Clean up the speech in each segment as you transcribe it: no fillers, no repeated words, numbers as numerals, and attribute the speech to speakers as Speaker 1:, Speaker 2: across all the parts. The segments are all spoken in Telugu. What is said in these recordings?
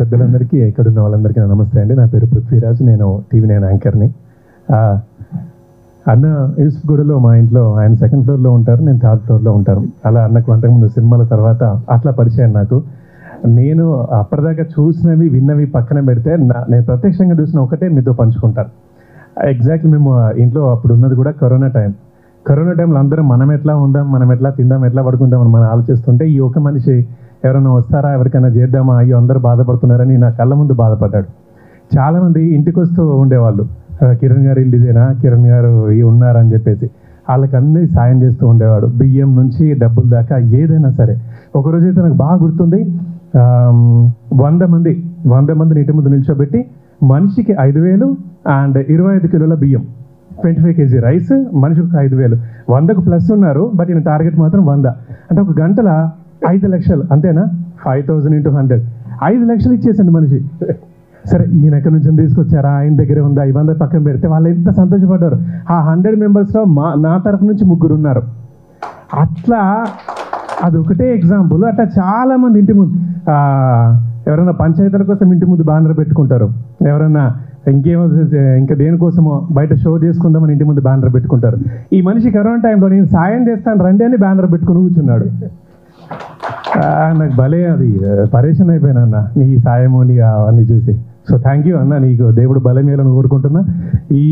Speaker 1: పెద్దలందరికీ ఇక్కడ ఉన్న వాళ్ళందరికీ నమస్తే అండి. నా పేరు పృథ్వీరాజ్, నేను టీవీ నైన్ యాంకర్ని. అన్న యూసుఫ్గూడలో మా ఇంట్లో ఆయన సెకండ్ ఫ్లోర్లో ఉంటారు, నేను థర్డ్ ఫ్లోర్లో ఉంటాను. అలా అన్నకు అంతకుముందు సినిమాల తర్వాత అట్లా పరిచయం నాకు. నేను అప్పటిదాకా చూసినవి విన్నవి పక్కన పెడితే నేను ప్రత్యక్షంగా చూసిన ఒకటే మీతో పంచుకుంటాను. ఎగ్జాక్ట్లీ మేము ఇంట్లో అప్పుడు ఉన్నది కూడా కరోనా టైంలో అందరం మనం ఎట్లా ఉందాం, మనం ఎట్లా తిందాం, ఎట్లా పడుకుందాం అని మనం ఆలోచిస్తుంటే ఈ ఒక మనిషి ఎవరైనా వస్తారా, ఎవరికైనా చేద్దామా, అయ్యో అందరూ బాధపడుతున్నారని నా కళ్ళ ముందు బాధపడ్డాడు. చాలామంది ఇంటికి వస్తూ ఉండేవాళ్ళు, కిరణ్ గారు ఇల్లు ఇదేనా, కిరణ్ గారు ఉన్నారని చెప్పేసి వాళ్ళకన్నీ సాయం చేస్తూ ఉండేవాడు. బియ్యం నుంచి డబ్బుల దాకా ఏదైనా సరే. ఒకరోజైతే నాకు బాగా గుర్తుంది, 100 మందిని ఇంటి ముందు నిల్చోబెట్టి మనిషికి 5,000 అండ్ 25 కిలోల బియ్యం, 25 kg రైస్, మనిషికి 5,000. 100కు ప్లస్ ఉన్నారు, బట్ ఈయన టార్గెట్ మాత్రం 100. అంటే ఒక గంటల 5 లక్షలు, అంతేనా? 5,000 × 100, 5 లక్షలు ఇచ్చేసండి మనిషి. సరే, ఈయన ఎక్కడి నుంచి తీసుకొచ్చారా, ఆయన దగ్గరే ఉందా, ఇవంతా పక్కన పెడితే వాళ్ళు ఎంత సంతోషపడ్డారు. ఆ 100 మెంబర్స్లో నా తరఫు నుంచి 3 ఉన్నారు. అట్లా అది ఒకటే ఎగ్జాంపుల్. అట్లా చాలామంది ఇంటి ముందు ఎవరైనా పంచాయతీల కోసం ఇంటి ముందు బ్యానర్ పెట్టుకుంటారు, ఎవరైనా ఇంకా దేనికోసమో బయట షో చేసుకుందామని ఇంటి ముందు బ్యానర్ పెట్టుకుంటారు. ఈ మనిషి కరోనా టైంలో నేను సాయం చేస్తాను రండి అని బ్యానర్ పెట్టుకుని కూర్చున్నాడు. నాకు భలే అది పరేషన్ అయిపోయినా అన్న, నీ సాయము నీ అవన్నీ చూసి. సో థ్యాంక్ యూ అన్న, నీకు దేవుడు బలమేలను కోరుకుంటున్నా. ఈ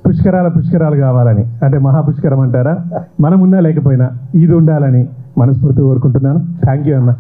Speaker 1: పుష్కరాలు కావాలని, అంటే మహాపుష్కరం అంటారా, మనం ఉన్నా లేకపోయినా ఇది ఉండాలని మనస్ఫూర్తిగా కోరుకుంటున్నాను. థ్యాంక్ యూ అన్న.